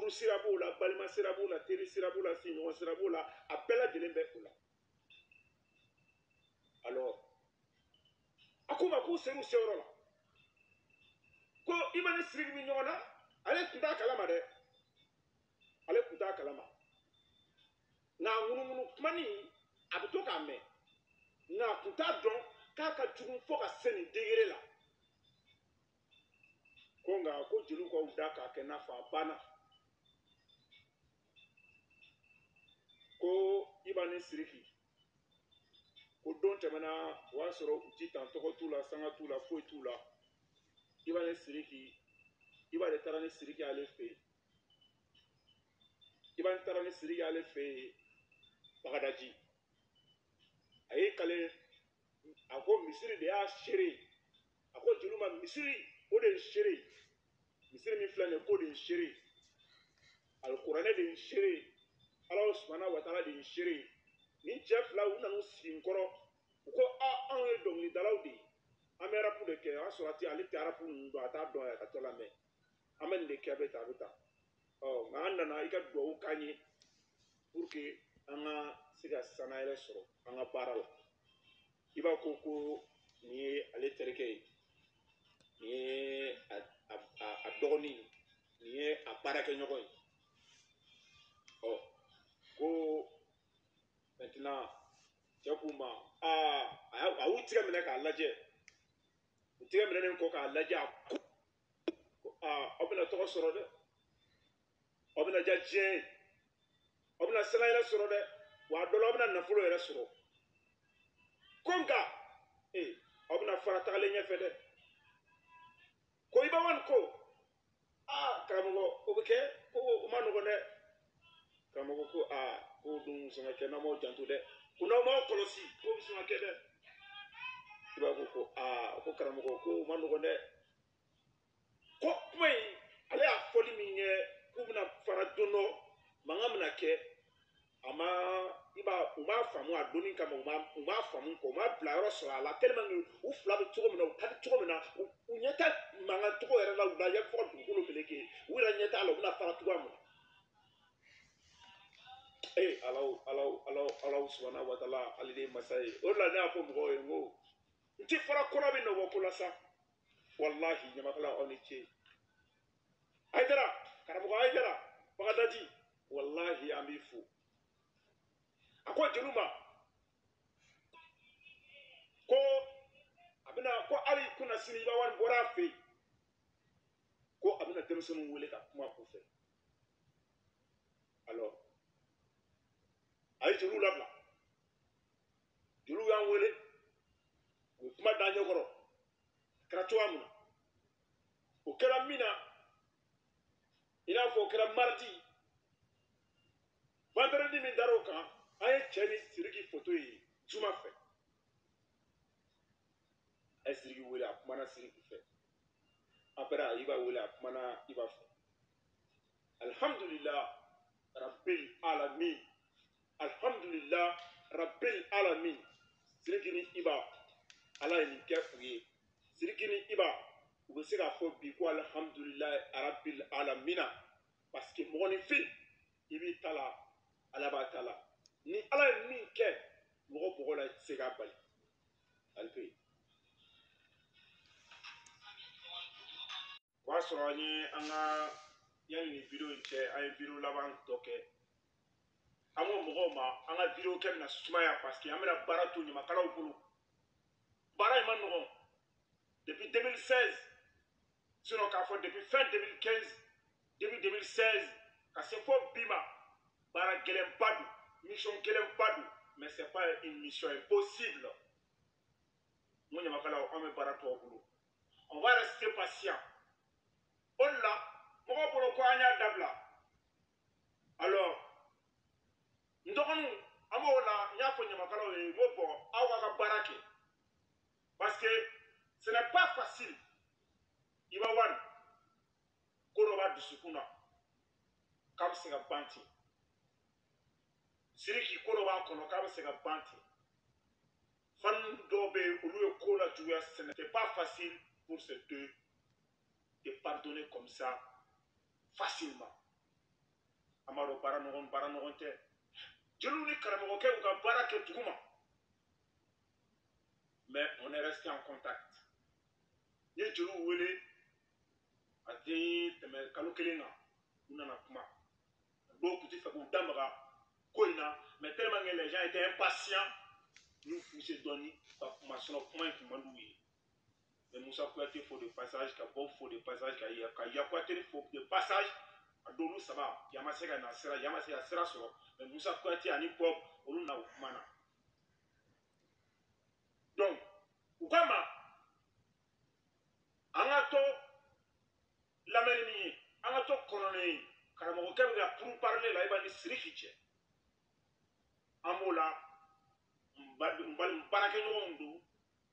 furu sira b'o la balima sira b'o la teri sira b'o la siɲɔgɔn sira b'o la a bɛɛ lajɛlen bɛ o la alors a ko ma k'u ser'u seyɔrɔ la ko i ma ni Sidiki min ɲɔgɔn na ale tun t'a kalama dɛ ale tun t'a kalama nka ŋunuŋunu kumanin a bɛ to k'a mɛn nka a tun t'a dɔn k'a ka jugu fo ka se nin degré la ko nka ko jeliw k'aw da k'a kɛ n'a fɔ a banna ko Iba ni Sidiki ko don tɛmɛna o y'a sɔrɔ u ti tan tɔgɔ t'u la sanga t'u la foyi t'u la Iba ni Sidiki Iba de taara ni Sidiki ale fɛ yen Iba taara ni Sidiki ale fɛ yen Bagadaji a y'i kale a ko misiri de y'a seere a ko jeliw ma misiri o de ye seere misiri min filɛ nin ye k'o de ye seere alikuranɛ de ye seere Ala subahanahu wa taala de ye seere ni cɛ fila u nana u sigi n kɔrɔ u ko anw ye dɔnkilidalaw de ye an bɛ rapu de kɛ o y'a sɔrɔ ale tɛ rapu ninnu dɔn a t'a dɔn a ka to lamɛn an bɛ nin de kɛ a bɛ tan nka an nana i ka dugawu k'an ye pour que an ka se ka sanayɛlɛ sɔrɔ an ka baara la i b'a ko nin ye ale terikɛ ye nin ye a dɔgɔnin nin ye a baarakɛɲɔgɔn ye ko maintenant cɛ k'u ma a y'u tigɛ minɛ k'a lajɛ u tigɛ minɛnen kɔ k'a lajɛ a ko aw bɛna tɔgɔ sɔrɔ dɛ aw bɛna diya diɲɛ ye aw bɛna sanayɛlɛ sɔrɔ dɛ wa a dɔ la aw bɛna nafolo yɛrɛ sɔrɔ ko nka aw bɛna fara tagalen ɲɛfɛ dɛ ko Iba Wan ko karamɔgɔ o bɛ kɛ ko o ma nɔgɔn dɛ karamɔgɔ ko ko dun sɔn ka kɛ n'aw m'aw janto dɛ ko n'aw m'aw kɔlɔsi ko bɛ sɔn ka kɛ dɛ Iba ko karamɔgɔ ko o ma nɔgɔn dɛ ko kuma in ale y'a fɔli min kɛ k'u bɛna fara don dɔ mankan bɛna kɛ u m'a faamu a donni kama u m'a faamu u m'a bila yɔrɔ sɔrɔ a la tellement que u fila bɛ cogo min na u ka di cogo min na u ɲɛ tɛ mankan cogo yɛrɛ la u la ya fɔ ka dugukolo meleke u yɛrɛ ɲɛ t'a la u bɛna fara cogoya min na Ala subahanahu wa taala ale de ye masa ye o de la ne y'a fɔ mɔgɔw ye n ko n ti fara kɔrɔ bɛ nɔbɔ ko la sa walahi ɲamakala aw ni ce Hayidara karamɔgɔ Hayidara Bagadaji walahi an b'i fo a ko jeliw ma ko a bɛna ko hali kunna sini Iba Wan bɔra a fɛ yen ko a bɛna denmisɛnninw wele ka kuma u fɛ alors a ye jeliw labila jeliw y'an wele u ye kuma d'an ɲɛkɔrɔ a kɛra cogoya min na o kɛra min na i n'a fɔ o kɛra mardi vendredi min dar'o kan an ye cɛ ni Sidiki photo ye juma fɛ a ye Sidiki wele a kumana Sidiki fɛ après a Iba wele a kumana Iba fɛ alhamdulillah rabbil alamin alhamdulillah rabbil alamin Sidiki ni Iba Ala ye nin kɛ u ye Sidiki ni Iba u bɛ se k'a fɔ bi ko alhamdulillah rabbil alamina parce que mɔgɔninfin i b'i ta la Ala b'a ta la ni Ala ye min kɛ mɔgɔ la i tɛ se k'a bali ali pe o y'a sɔrɔ an ye an ka yanni nin video in cɛ an ye video laban dɔ kɛ an ko mɔgɔw ma an ka video kɛ bɛna sumaya parce que an bɛna baara to ɲamakalaw bolo baara in ma nɔgɔn depuis 2016 sinon k'a fɔ depuis fin 2015 début 2016 ka se fo bi ma baara gɛlɛnba don mission gɛlɛnba don mais c'est pas une mission impossible n ko ɲamakalaw an bɛ baara to aw bolo on va rester patient o de la mɔgɔw bolo ko an y'a dabila alors n dɔgɔninw an b'o la n y'a fɔ ɲamakalaw ye n ko bon aw k'a ka baara kɛ parce que ce n'est pas facile Iba Wan ko dɔ b'a dusukun na k'a bɛ se ka ban ten Sidiki ko dɔ b'a kɔnɔ k'a bɛ se ka ban ten fan dɔw bɛ yen olu ye ko lajuguya ce n'était pas facile pour ces deux de pardonner comme ça facilement Amaro Baranogon te. Jeluni Karamoke ou Gabara Ketuma. Mais on est resté en contact. Ye Jelou Wele, a dit, Kalokelina, Unana Kuma. Beaucoup de fois, Damara, Koina, mais tellement que les gens étaient impatients, nous pousser donner, ma son point qui m'a loué. Mais Moussa Kouyaté faut de passage, Kabon faut de passage, Kouyaté faut de passage, à Dolu Saba, Yamasega Nasera, Yamasega Sera Soro, mais Moussa Kouyaté à Nipop, Oluna Oumana. Donc, Ougama, Angato, Lameni, Angato Kononé, Karamoke, pour parler là, il va dire Srikiche. Amola,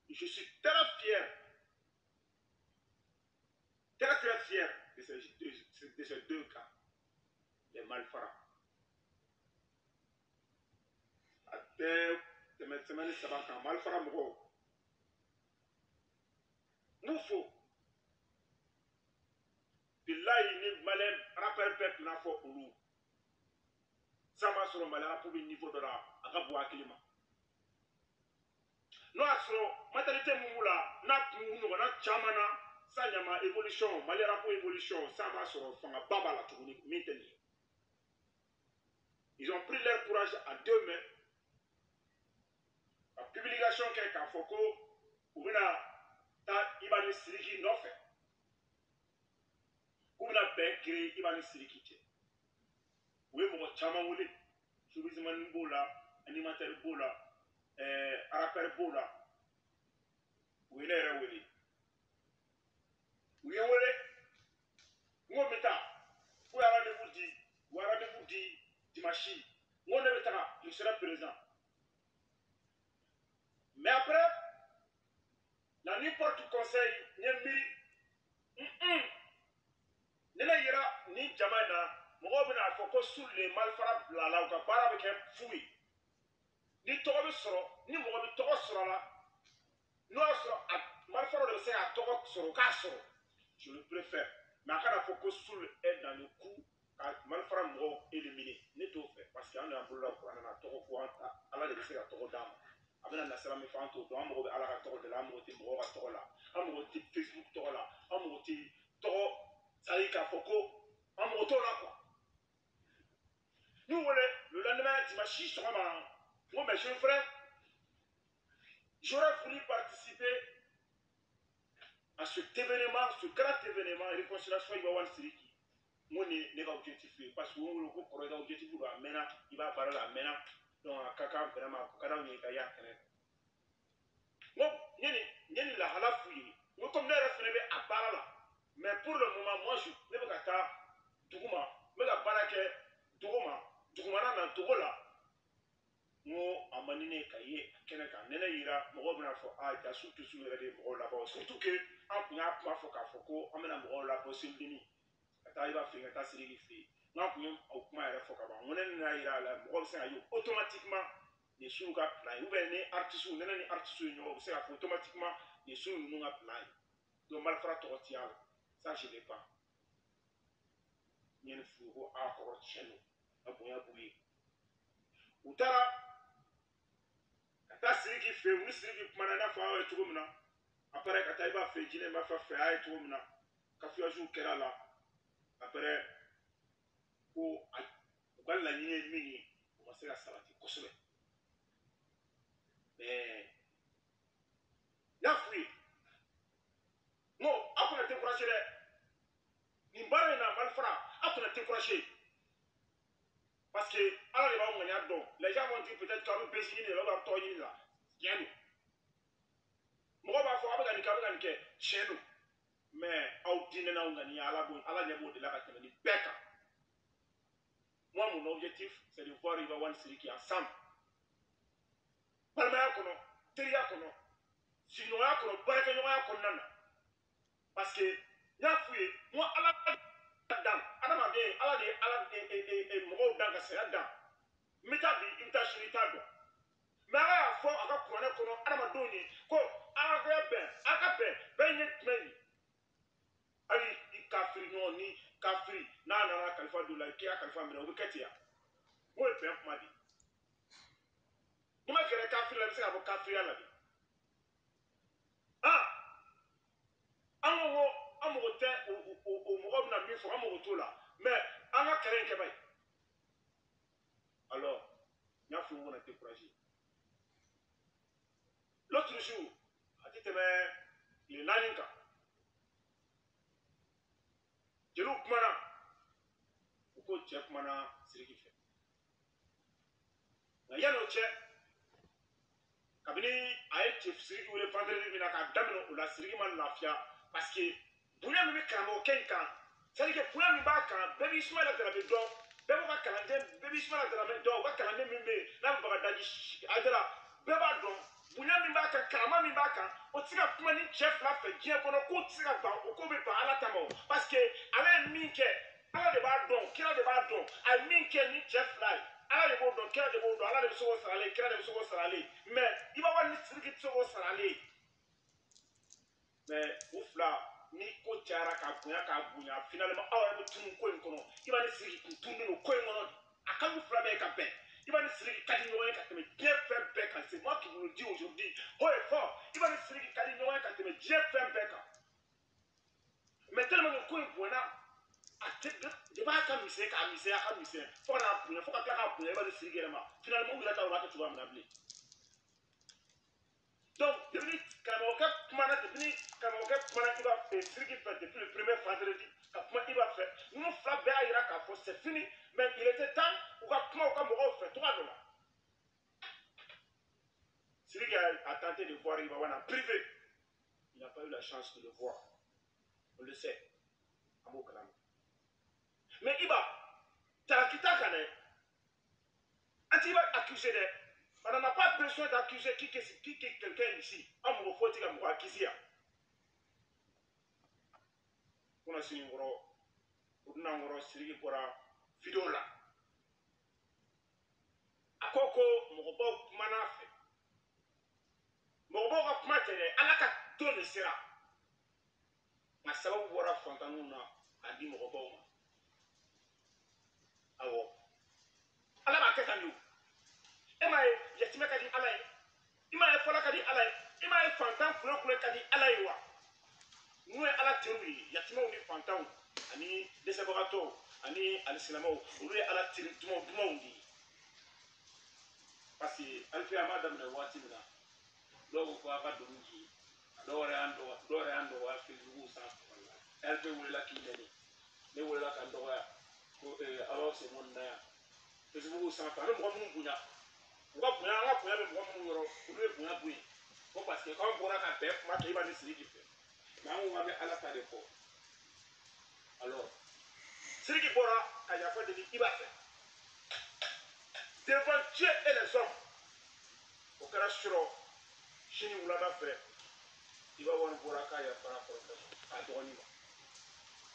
je suis très fier de ces deux cas, les malfrats. Mes semaines, ça va quand malfrats mort. Nous faut. De là, il est malin, rappel peuple n'a pas pour nous. Ça m'a sur le malin pour le niveau de la Araboua Klima. Nous avons, maternité Moumoula, n'a chamana, ça y a ma évolution, malheur pour évolution, ça m'a sur le fond, baba la tournée, maintenir. Ils ont pris leur courage à deux mains. La publication qu'un Foko, ou bien, il va nous siriki n'offre. Ou bien, il va nous siriki. Oui, mon chaman wuli, Soubizman Bola, animateur Bola, Arapel Bola, oui, n'est wuli. Oui, wuli. Moi, meta, où rendez-vous dit, dimanche, moi, je serai présent. Mais après, dans n'importe conseil, Nena ira ni jamana, mɔgɔw bɛna fɔ ko sur les malfrats bilala u ka baara bɛ kɛ fu ye. Ni tɔgɔ bɛ sɔrɔ, ni mɔgɔ bɛ tɔgɔ sɔrɔ la, n'o y'a sɔrɔ a malfrats de bɛ se k'a tɔgɔ sɔrɔ k'a sɔrɔ, je le préfère. Mais a kana fɔ ko sur est dans le coup ka malfrats mɔgɔw éliminer. Ne t'o fɛ parce que an y'an bolo la kuranɛ na tɔgɔ fɔ Ala de bɛ se ka tɔgɔ d'an ma. A bɛna nasira min fɔ an t'o dɔn, an mago bɛ Ala ka tɔgɔ de la, an mago tɛ mɔgɔw ka tɔgɔ la, an mago tɛ Facebook tɔgɔ la, an mago tɛ tɔgɔ. Ça y est, Kafoko, en moto là quoi. Nous, le lendemain, dimanche, moi, mes jeunes frères, j'aurais voulu participer à cet événement, ce grand événement, réconciliation, il va y avoir Siriki. Moi, je n'ai pas objectif, parce que vous avez un objectif, il va parler la mena, donc, à Kaka, vraiment, Kaka, il y a moi, il y a la halafouille. Moi, comme nous, on est à Barala. Mais pour le moment, moi, je ne veux pas Duguma, mais la barake Duguma, Dugumana na Dugola. Moi, à Manine Kaye, Kenaka, Nena Ira, Morobna for A, Yasu to Sumere, Morolabo, surtout que, en Pia Mafoka Foko, Amena Morolabo, Sildini, Ataiba Fingata Siri, non, au Maya Fokaba, Monena Ira, la Morobsa, automatiquement, les Suga Play, ou bien les artistes, ou les artistes, c'est automatiquement les Suga Play. Donc, Malfra Tortial, ça, je ne l'ai pas. Yen fugo a kɔrɔ tiɲɛno a bonya b'u ye u taara ka taa Siriki fɛ yen u ni Siriki kumana i n'a fɔ aw ye cogo min na après ka taa i b'a fɛ jinɛ b'a fɛ a ye cogo min na kafiyasiw kɛra a la après ko u ka laɲini ye min ye u ma se ka sabati kosɛbɛ mais n y'a f'u ye n ko aw kana découragé dɛ nin baara in na malfara aw kana découragé. Parce que, alors les gens vont dire peut-être qu'on peut baisser là, on va tourner là. Tiens nous. Moi, je vais faire un peu chez nous. Mais, au dîner, on a dit à la niveau de la catégorie Beka. Moi, mon objectif, c'est de voir Riva Siri qui est ensemble. Palmaya kono, Teria kono, Sinoya kono, Barakanoya kono. Parce que, y'a fouillé, moi, à la dame, à la bien, à la mort dans la dame. Mitabi imtashinitado mara fo aka kuane kono aramadoni ko aka ben benye tmeni ali ika kafiri no ni kafiri na na kalifa do la ki kalifa mi o kete ya mo e pe kuma di ni ma kere kafiri la se ka bo kafiri ala di amogo te o mo na mi fo amogo to la mais anga kere nke bay alors nya fu mo na décourager l'autre jour a dit le naninka jelu kumana ko che kumana siriki fe na yano che kabini ay che siriki wele vendredi bina ka damino la siriki man lafia parce que bunya mi kamo kenkan c'est que bunya mi ba kan baby ismaila de la bedo bebo ka kalande baby ismaila de la bedo ka kalande mi me na ba daji adara beba don bunya mi ba kan kama mi ba kan o tiga kuma ni chef la fe je kono ko tiga ba o ko be ba ala tamo parce que ala mi ke ala de ba don kira de ba don I mean ke ni chef la ala de bo don kira de bo don ala de so sarale kira de so sarale mais iba wa ni siriki so sarale mais oufla ni ko tiara ka bunya finalement awa be tunu ko en kono iba ni siriki tunu no ko en kono akalu fla be ka ben iba ni siriki kadi nyoye ka teme bien faire beka c'est moi qui vous le dis aujourd'hui haut et fort iba ni siriki kadi nyoye ka teme bien faire beka mais tellement ko en buena de ba ka mise aka mise fo na bunya fo ka ka bunya iba ni siriki rema finalement on ta wa ka tu va me rappeler donc devenu Kamoka Kumana devenu Kamoka Kumana qui va faire ce qu'il fait depuis le premier vendredi. Il va faire. Nous frappons à Irak, c'est fini. Mais il était temps où Kamoka fait 3 $. Celui qui a tenté de voir, il va voir en privé. Il n'a pas eu la chance de le voir. On le sait. Mais il va. Tarakita Kane. Il va accuser des. On n'a pas besoin d'accuser qui est quelqu'un ici. On faut dire qu'on va accuser. On a signé un sirigi bora vidéo là. A koko mogobo mana fe. Mogobo ka kuma tere ala ka to ne sira. Ma sababu bora fontanu na adi mogobo ma. Awo. Ala ba keta ni. E ma yatima ka di ala yi. Ima e fola ka di ala yi. Ima e fantan kule ka di ala yi wa. Nous ala tiri yatima ni fantan ani desabato ani alisilamo ulu ala tiri dumo ndi. Parce que alfi amada na wati na logo ko aba donji dore ando wa fi lusa alfi wala kinani ne wala kan do ko alo se monna facebook sa fa no mo bunya nga bunya be mo yoro ulu bunya buyi ko parce que quand on a fait ma ke ba ni siri gife na on va ala ta de ko alors siri gi bora aya fa de ni iba fait devant Dieu et les hommes au kɛra sɔrɔ sini wulada fɛ i b'a wari bɔra k'a yafara kɔrɔkɛ k'a dɔgɔnin ma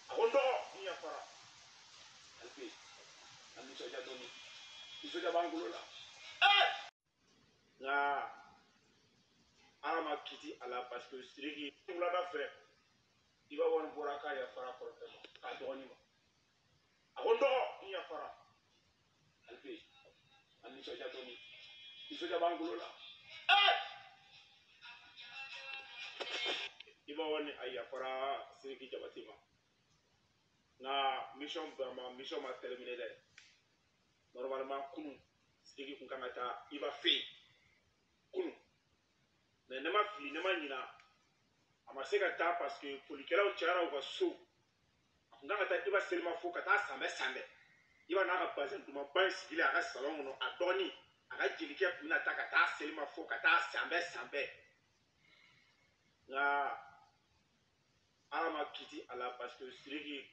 a ko n dɔgɔ ni yafara hali bi a nisɔndiya dɔɔni nisɔndiya b'an bolo la nka ala ma kiti a la parce que siriki wulada fɛ i b'a wari bɔra k'a yafara kɔrɔkɛ ma k'a dɔgɔnin ma a ko n dɔgɔ ni yafara hali bi a nisɔndiya dɔɔni nisɔndiya b'an bolo la iba wani ayafara siriki jabati ma na mission ma terminé dɛ normalement kunu siriki kun kan ka taa iba fe kunu mais ne ma fili ne ma ɲina a ma se ka taa parce que folikɛlaw cayara u ka so a kun kan ka taa iba selima fo ka taa sanbɛ iba n'a ka bazin dumanba in sigilen a ka salon kɔnɔ a dɔgɔnin a ka jelikɛ kun bɛna taa ka taa selima fo ka taa sanbɛ nka ala ma kiti a la parce que siriki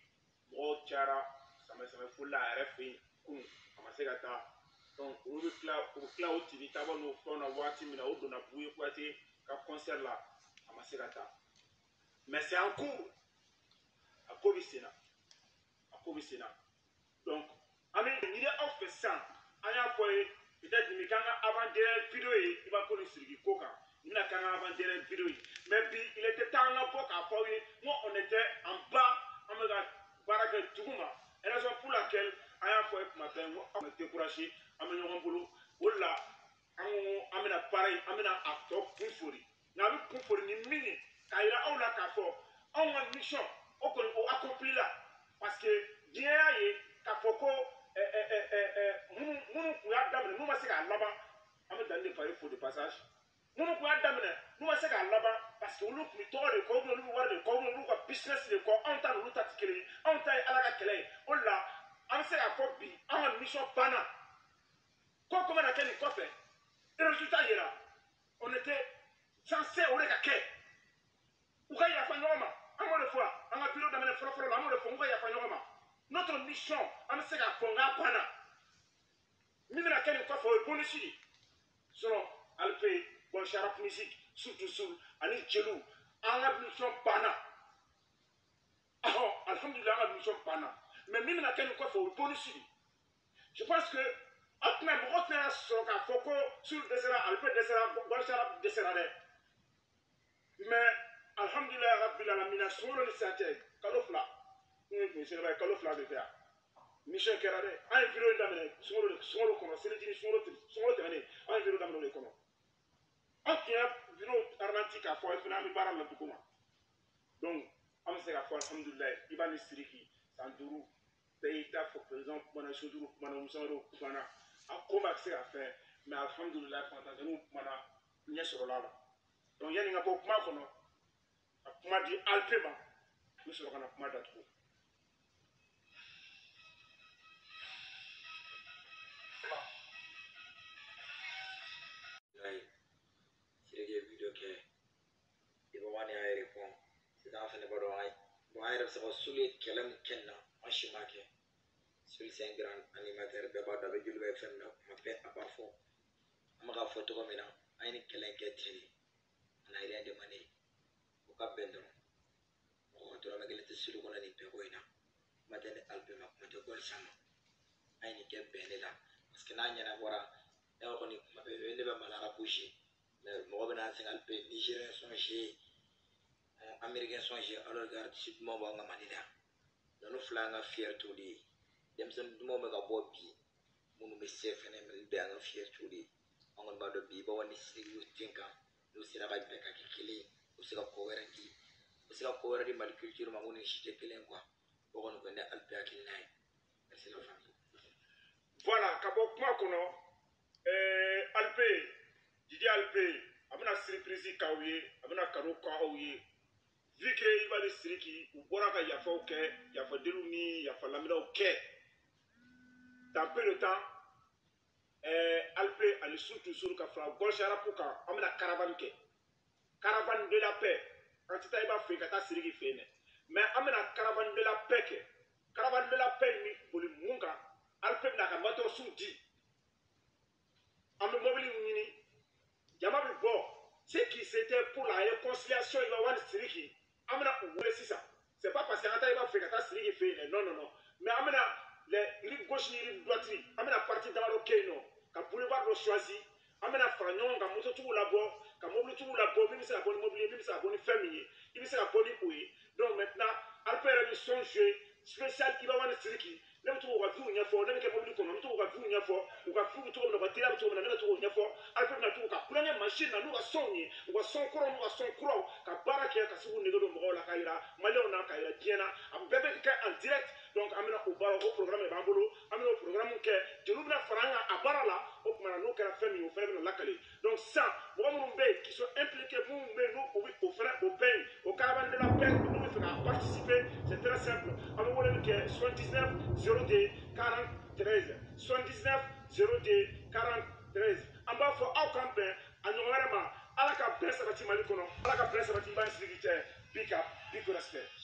mɔgɔw cayara sanbɛ foli la a yɛrɛ fɛ yen kun a ma se ka taa donc olu bɛ tila o tigi taabɔ n'o fɛnw na waati min na o donna Buye Kuyate ka concert la a ma se ka taa mais c'est en cours a ko bɛ sen na donc an bɛ ɲini aw fɛ sisan an y'a fɔ ye peut-être nin kan ka avant-dernière vidéo ye i b'a ko ni siriki ko kan nin bɛna kan ka avant-dernière vidéo ye mais bi il était temps an ka bɔ k'a fɔ aw ye ko on était en bas an bɛ ka branché am na ɲɔgɔn bolo o de la an bɛna baara in an bɛna a tɔ kun fori nka an bɛ kun fori ni min ye k'a yira aw la k'a fɔ anw ka mission o kɔni o accompli la parce que diɲɛ y'a ye k'a fɔ ko minnu tun y'a daminɛ n'u ma se k'a laban an bɛ danni de pari fo de passage minnu tun y'a daminɛ n'u ma se k'a laban parce que olu tun bɛ tɔgɔ de kɔ olu bɛ wari de kɔ olu ka business de kɔ anw ta n'olu ta tɛ kelen ye anw ta ye ala ka kɛlɛ ye o de la an bɛ se k'a fɔ bi an ka mission banna ko mana kɛ nin kɔfɛ résultat yera on était censé o de ka kɛ u ka yafa ɲɔgɔn ma an b'o de fɔ an ka bureau daminɛ fɔlɔ-fɔlɔ la an b'o de fɔ u ka yafa ɲɔgɔn ma notre mission an bɛ se k'a fɔ n k'a banna min bɛna kɛ nin kɔfɛ o ye bonus de sinon Alpé bon Sharap musique surtout sur ani jeliw an ka mission banna alhamdulillah an ka mission banna mais min bɛna kɛ nin kɔfɛ o ye bonus de je pense que aw tɛna mɔgɔ tɛna sɔrɔ k'a fɔ ko sur dɛsɛra Alpé dɛsɛra bon Sharap dɛsɛra dɛ mais alhamdulillah rabbil alamin sunkalo ni sisan cɛ kalo fila n ye misɛnba ye kalo fila de kɛ yan mission kɛra dɛ an ye vidéo in daminɛ sunkalo kɔnɔ seliji ni sunkalo tɛmɛnen an ye vidéo daminɛ o de kɔnɔ an tun ye vidéo ralenti k'a fɔ fana an bɛ baara la dugu ma donc an bɛ se k'a fɔ alhamdulillah i b'a ni Siriki san 5 bɛɛ y'i ta fɔ président kumana Sojuru kumana Musa Wɛrɛw kumana a ko b'a se ka fɛn mais alhamdulillah fantasɛniw kumana ɲɛ sɔrɔla a la donc yanni n ka bɔ kuma kɔnɔ a kuma di Alpé ma n bɛ sɔrɔ ka na kuma datugu. Siriki video kɛ i bɛ wani a yɛrɛ fɔ sisan fɛnɛ b'a dɔn bon an yɛrɛ bɛ se ka Sulu ye kɛlɛ min kɛ nin na an si m'a kɛ Sulu c'est un grand animateur bɛɛ b'a dɔn a bɛ joli bɛ fɛn min na kuma bɛɛ a b'a fɔ an bɛ k'a fɔ cogo min na an ye nin kɛlɛ in kɛ ten de a n'a rien demandé o ka bɛn dɔrɔn mɔgɔ dɔrɔmɛ kelen tɛ Sulu kɔnɔ nin bɛɛ ko in na kuma tɛ ni Alpé ma kuma tɛ Golisa ma an ye nin kɛ bɛn de la parce que n'a ɲɛnabɔra ne kɔni kuma bɛɛ ne bɛ Malara bouger mais mɔgɔ bɛna se Alpé Nigériens sont joués Américains sont joués alors que artiste dumanw b'an ka Mali la ninnu fila y'an ka fierté de ye denmisɛnnin dumanw bɛ ka bɔ bi minnu bɛ se fɛnɛ Mali bɛɛ y'an ka fierté de ye an kɔni b'a dɔn bi Iba Wani Siriki ten kan n'u sera ka bɛn ka kɛ kelen ye u bɛ se ka ko wɛrɛ di u bɛ se ka ko wɛrɛ di Mali culture ma mun ni si tɛ kelen quoi o kɔni ko ne Alpé hakilina ye merci la famille. Voilà ka bɔ kuma kɔnɔ Alpé Didi Alpé a bɛna surprise k'aw ye a bɛna cadeau k'aw ye vu que Iba ni Siriki u bɔra ka yafaw kɛ yafadeliw ni yafalaminaw kɛ dans peu de temps Alpé ani surtout sur ka fara Golisa Rap kan an bɛna caravane kɛ caravane de la paix an tɛ taa Iba fɛ yen ka taa Siriki fɛ yen dɛ mais an bɛna caravane de la paix kɛ caravane de la paix in bɛ boli mun kan Alpé bɛna ka matériel di an bɛ mobili ɲini jama bɛ bɔ ce qui c'était pour la réconciliation Iba Wani Siriki an bɛna u wele sisan c'est pas parce que an taa Iba fɛ ka taa Siriki fɛ yen dɛ non non non mais an bɛna les rive gauche ni rive droite an bɛna parti damadɔ kɛ yen nɔ ka boulevard dɔ choisi an bɛna fara ɲɔgɔn kan mototigiw labɔ ka mobilitigiw labɔ min bɛ se ka bɔ ni mobili ye min bɛ se ka bɔ ni fɛn min ye i bɛ se ka bɔ ni o ye donc maintenant Alpé yɛrɛ bɛ son jouer spécial Iba Wani Siriki ne bɛ to k'u ka vie ɲɛfɔ ne bɛ kɛ mobili kɔnɔ n bɛ to k'u ka vie ɲɛfɔ u ka vie bɛ cogo min na u ka teriya bɛ cogo min na ne bɛ to k'o ɲɛfɔ Alpé bɛna to ka kulonkɛ machine na n'u ka sonw ye u ka son kɔrɔw n'u ka son kuraw ka baara kɛ ka se k'u nege don mɔgɔw la k'a yira maliyɛnw na k'a yira diɲɛ na a bɛɛ bɛ kɛ en direct donc an bɛna o baara o programme de b'an bolo an bɛna o programme kɛ jeliw bɛna fara an kan a baara la o tuma na n'o kɛra fɛn min ye o fana bɛna lakale donc sisan mɔgɔ minnu bɛ yen qui sont impliqués minnu bɛ yen n'o bɛ o fana o bɛɛ ye o caravane de la paix n'u bɛ fɛ ka participer c'est très simple an bɛ weleli kɛ 79 02 43 79 02 43 an b'a fɔ aw kan bɛn a ɲɔgɔn wɛrɛ ma ala ka bɛn sabati Mali kɔnɔ ala ka bɛn sabati Iba ni Siriki cɛ big up big respect.